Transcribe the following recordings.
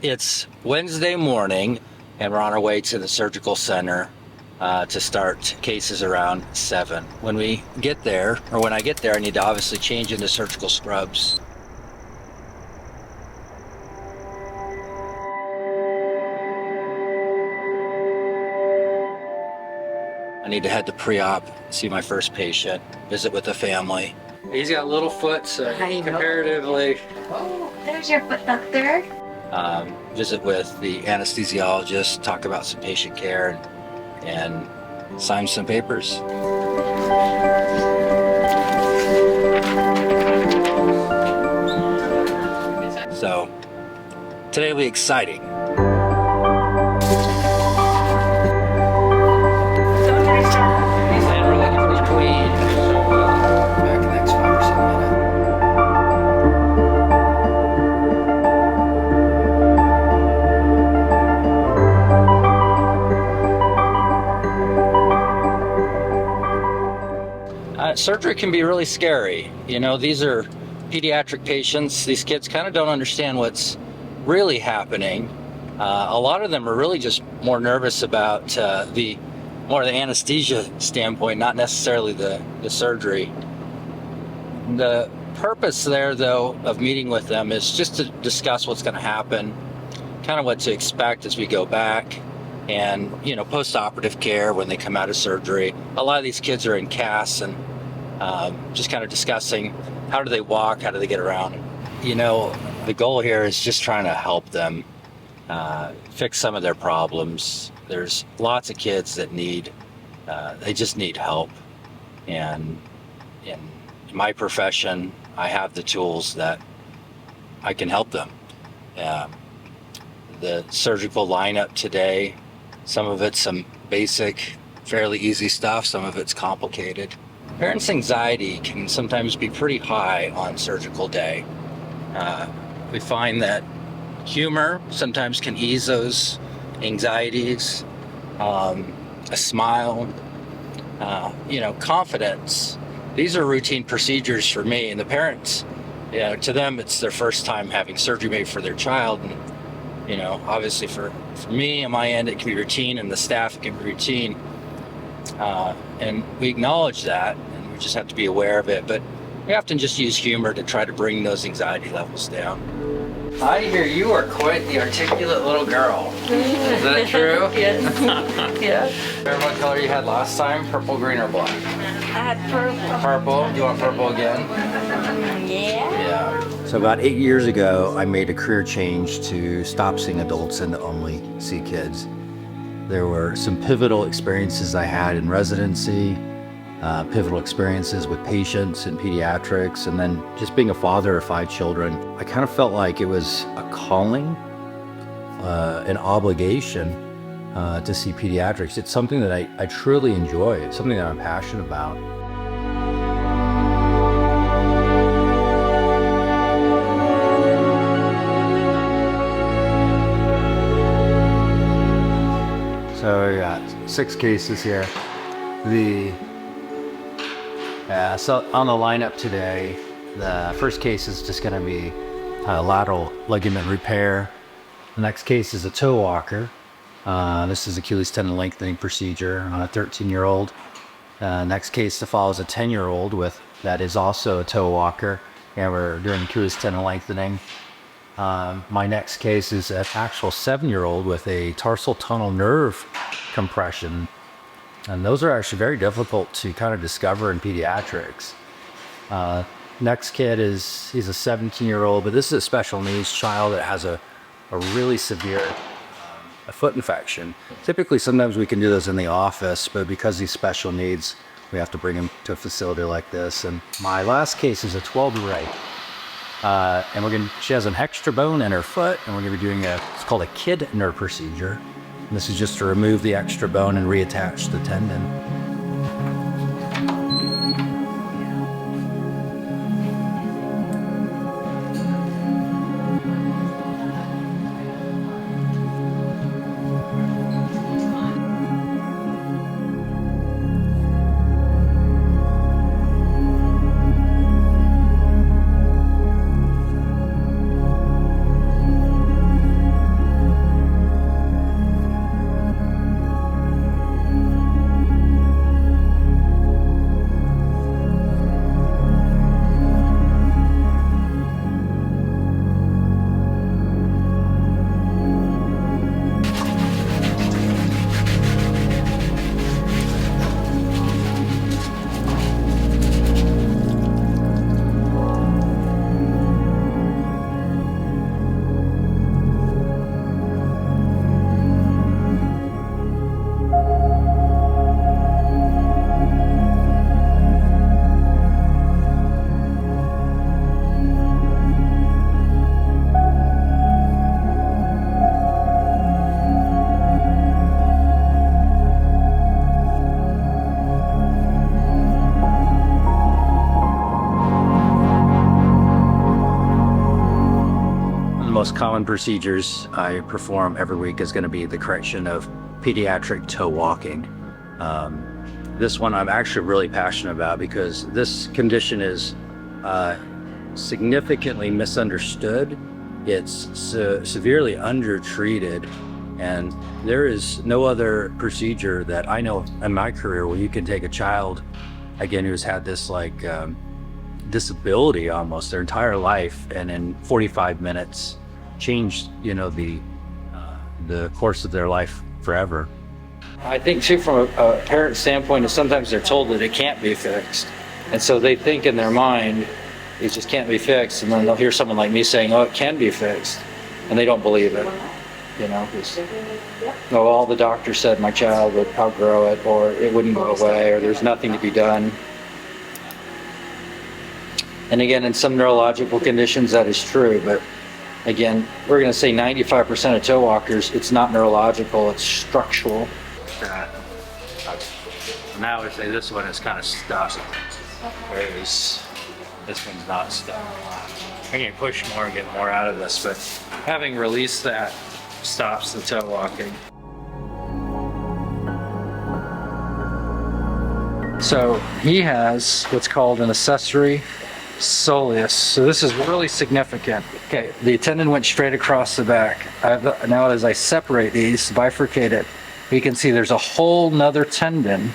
It's Wednesday morning, and we're on our way to the surgical center to start cases around 7. When I get there, I need to obviously change into surgical scrubs. I need to head to pre-op, see my first patient, visit with the family. He's got little foot, so comparatively. Oh, there's your foot doctor. Visit with the anesthesiologist, talk about some patient care, and sign some papers. So, today will be exciting. Surgery can be really scary. You know, these are pediatric patients. These kids kind of don't understand what's really happening. A lot of them are really just more nervous about the anesthesia standpoint, not necessarily the surgery. The purpose there, though, of meeting with them is just to discuss what's going to happen, kind of what to expect as we go back, and, you know, post-operative care when they come out of surgery. A lot of these kids are in casts, and just kind of discussing how do they walk, how do they get around. You know, the goal here is just trying to help them fix some of their problems. There's lots of kids that they just need help. And in my profession, I have the tools that I can help them. The surgical lineup today, some of it's some basic, fairly easy stuff, some of it's complicated. Parents' anxiety can sometimes be pretty high on surgical day. We find that humor sometimes can ease those anxieties. A smile, confidence. These are routine procedures for me, and the parents, to them, it's their first time having surgery made for their child. And, obviously for me, on my end, it can be routine, and the staff, it can be routine. And we acknowledge that, and we just have to be aware of it. But we often just use humor to try to bring those anxiety levels down. I hear you are quite the articulate little girl. Is that true? Yes. Yeah. Remember what color you had last time? Purple, green, or black? I had purple. Purple? Do you want purple again? Yeah. So about 8 years ago, I made a career change to stop seeing adults and to only see kids. There were some pivotal experiences I had in residency, pivotal experiences with patients in pediatrics, and then just being a father of 5 children. I kind of felt like it was a calling, an obligation to see pediatrics. It's something that I truly enjoy. It's something that I'm passionate about. So we got 6 cases here. So on the lineup today, the first case is just going to be a lateral ligament repair. The next case is a toe walker. This is Achilles tendon lengthening procedure on a 13-year-old. Next case to follow is a 10-year-old that is also a toe walker, and we're doing Achilles tendon lengthening. My next case is an actual 7-year-old with a tarsal tunnel nerve compression. And those are actually very difficult to kind of discover in pediatrics. Next kid he's a 17-year-old, but this is a special needs child that has a really severe a foot infection. Typically, sometimes we can do those in the office, but because he's special needs, we have to bring him to a facility like this. And my last case is a 12-year-old. And she has an extra bone in her foot, and we're going to be doing it's called a Kidner procedure. And this is just to remove the extra bone and reattach the tendon. most common procedures I perform every week is going to be the correction of pediatric toe walking. This one I'm actually really passionate about because this condition is significantly misunderstood. It's severely undertreated, and there is no other procedure that I know of in my career where you can take a child, again, who's had this like disability almost their entire life, and in 45 minutes change, you know, the course of their life forever. I think too, from a parent standpoint, is sometimes they're told that it can't be fixed, and so they think in their mind it just can't be fixed, and then they'll hear someone like me saying, "Oh, it can be fixed," and they don't believe it. You know, because all the doctor said my child would outgrow it, or it wouldn't go away, or there's nothing to be done. And again, in some neurological conditions that is true, but again, we're going to say 95% of toe walkers, it's not neurological, it's structural. Now I say this one is kind of stuck, whereas this one's not stuck. I can push more and get more out of this, but having released that stops the toe walking. So he has what's called an accessory soleus. So this is really significant. Okay, the tendon went straight across the back. Now as I separate these, bifurcate it, you can see there's a whole nother tendon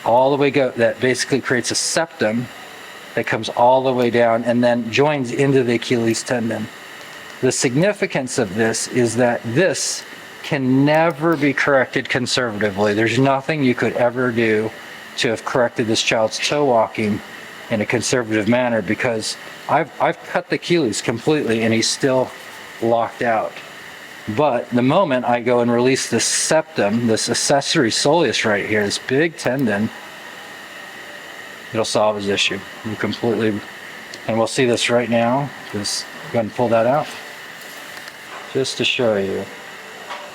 all the way that basically creates a septum that comes all the way down and then joins into the Achilles tendon. The significance of this is that this can never be corrected conservatively. There's nothing you could ever do to have corrected this child's toe walking in a conservative manner, because I've cut the Achilles completely and he's still locked out. But the moment I go and release this septum, this accessory soleus right here, this big tendon, it'll solve his issue completely. And we'll see this right now. Just go ahead and pull that out. Just to show you,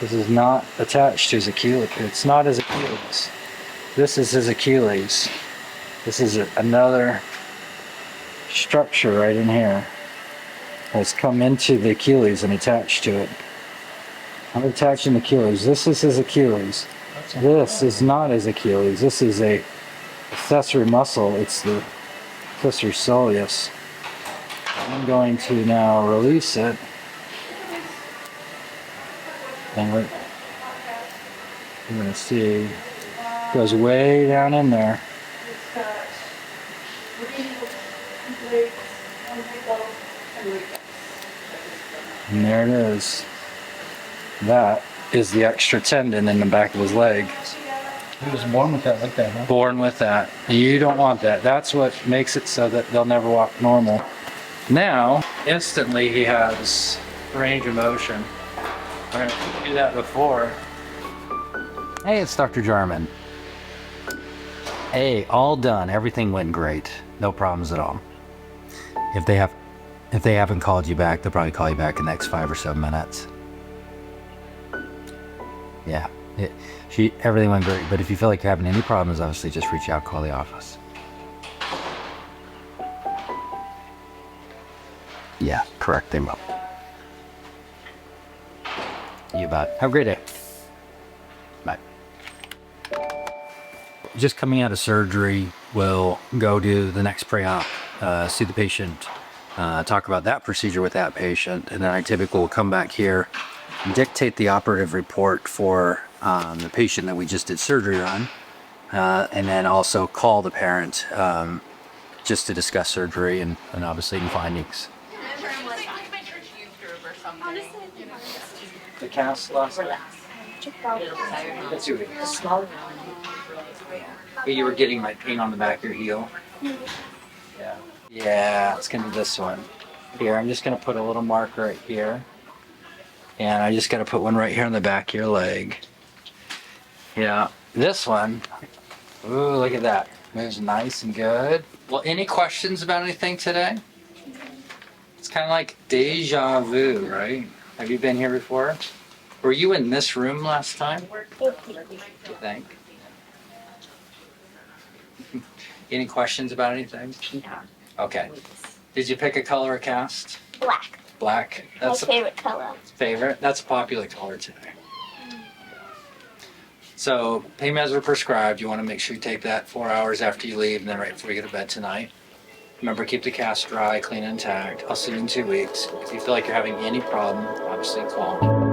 this is not attached to his Achilles. It's not his Achilles. This is his Achilles. This is another structure right in here that's come into the Achilles and attached to it. I'm attaching the Achilles. This is his Achilles. This is not his Achilles. This is a accessory muscle. It's the accessory soleus. I'm going to now release it. And we're going to see, it goes way down in there. And there it is. That is the extra tendon in the back of his leg. He was born with that like that, huh? Born with that. You don't want that. That's what makes it so that they'll never walk normal. Now, instantly he has range of motion. We're going to do that before. Hey, it's Dr. Jarman. Hey, all done. Everything went great. No problems at all. If they haven't called you back, they'll probably call you back in the next 5 or 7 minutes. Yeah, everything went great. But if you feel like you're having any problems, obviously just reach out, call the office. Yeah, correct. They will. You bet. Have a great day. Bye. Just coming out of surgery, we'll go to the next pre-op, see the patient, talk about that procedure with that patient, and then I typically will come back here, dictate the operative report for the patient that we just did surgery on, and then also call the parent just to discuss surgery and obviously any findings. The cast last night? Let's see what it is. You were getting like pain on the back of your heel? Yeah. Yeah, it's gonna be this one. Here, I'm just gonna put a little mark right here. And I just gotta put one right here on the back of your leg. Yeah, this one, ooh, look at that. Moves nice and good. Well, any questions about anything today? It's kind of like deja vu, right? Have you been here before? Were you in this room last time? You think? Any questions about anything? Yeah. Okay. Did you pick a color or cast? Black. Black. My That's a favorite color. favorite. That's a popular color today. So pain meds are prescribed. You want to make sure you take that 4 hours after you leave and then right before you go to bed tonight. Remember, keep the cast dry, clean, and intact. I'll see you in 2 weeks. If you feel like you're having any problem, obviously call me.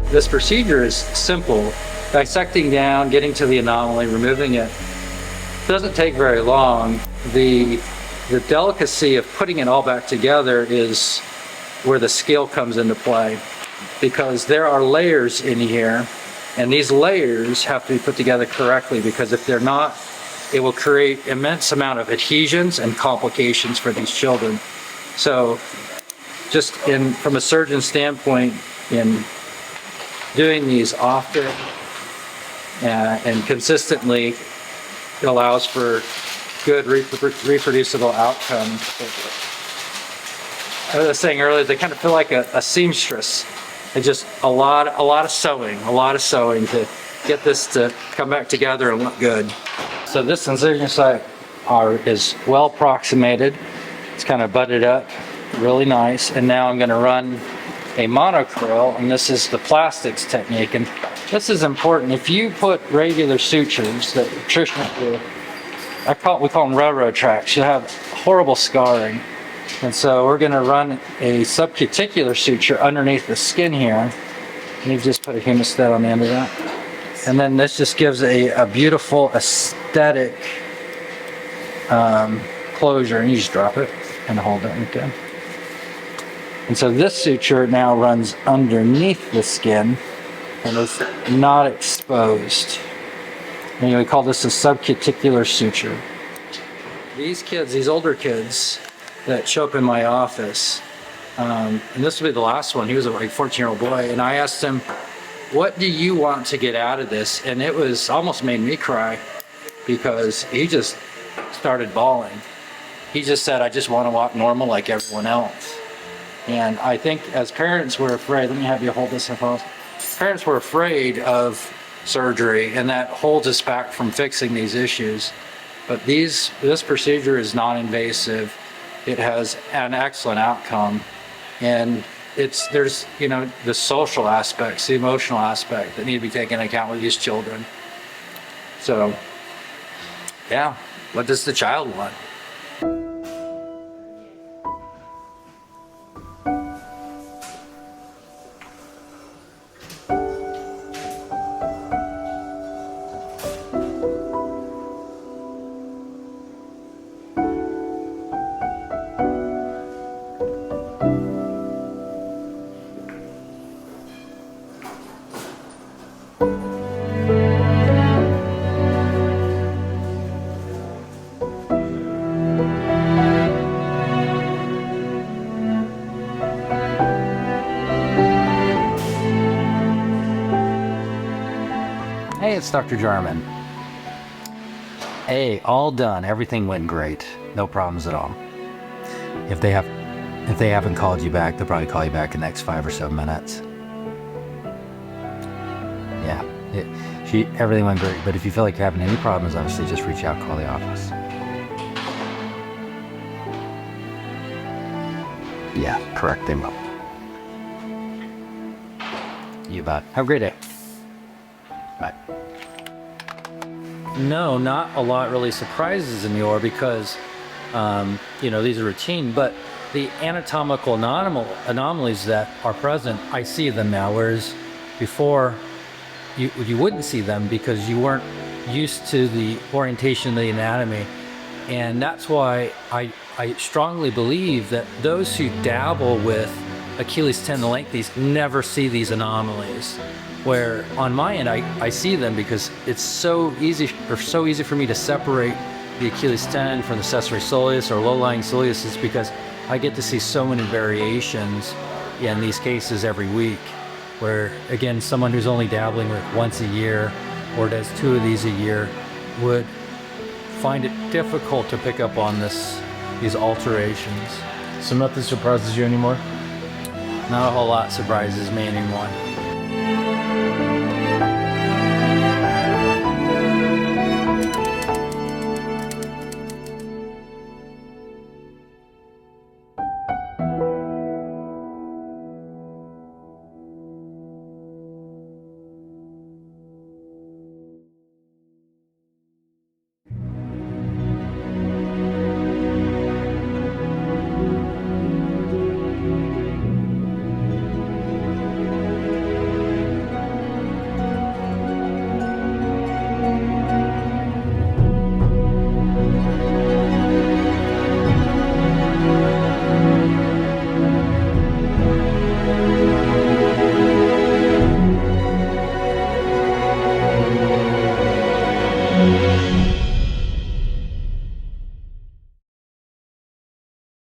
This procedure is simple. Dissecting down, getting to the anomaly, removing it, doesn't take very long. The delicacy of putting it all back together is where the skill comes into play, because there are layers in here, and these layers have to be put together correctly, because if they're not, it will create immense amount of adhesions and complications for these children. So just from a surgeon standpoint, in doing these often and consistently allows for good reproducible outcomes. I was saying earlier, they kind of feel like a seamstress. It's just a lot of sewing to get this to come back together and look good. So this incision site is well approximated. It's kind of butted up, really nice. And now I'm going to run a monocurl, and this is the plastics technique. And this is important. If you put regular sutures that nutritionists do, we call them railroad tracks, you'll have horrible scarring. And so we're going to run a subcuticular suture underneath the skin here. And you just put a hemostat on the end of that. And then this just gives a beautiful aesthetic closure. And you just drop it and hold it. Okay. And so this suture now runs underneath the skin and is not exposed. And we call this a subcuticular suture. These kids, these older kids that show up in my office, and this will be the last one, he was a 14-year-old boy, and I asked him, what do you want to get out of this? And it was almost made me cry, because he just started bawling. He just said, I just want to walk normal like everyone else. And I think as parents we're afraid, let me have you hold this up. Parents were afraid of surgery, and that holds us back from fixing these issues. But this procedure is non-invasive. It has an excellent outcome. And there's the social aspects, the emotional aspect that need to be taken into account with these children. So, yeah, what does the child want? Hey, it's Dr. Jarman. Hey, all done. Everything went great. No problems at all. If they haven't called you back, they'll probably call you back in the next 5 or so minutes. Yeah, everything went great. But if you feel like you're having any problems, obviously just reach out, call the office. Yeah, correct. They will. You bet. Have a great day. Bye. No, not a lot really surprises in the OR because, these are routine, but the anatomical anomalies that are present, I see them now, whereas before you wouldn't see them because you weren't used to the orientation of the anatomy. And that's why I strongly believe that those who dabble with Achilles tendon lengthies never see these anomalies. Where on my end, I see them because it's so easy for me to separate the Achilles tendon from the accessory soleus or low-lying soleus, is because I get to see so many variations in these cases every week. Where again, someone who's only dabbling with once a year or does 2 of these a year would find it difficult to pick up on these alterations. So nothing surprises you anymore? Not a whole lot surprises me anymore.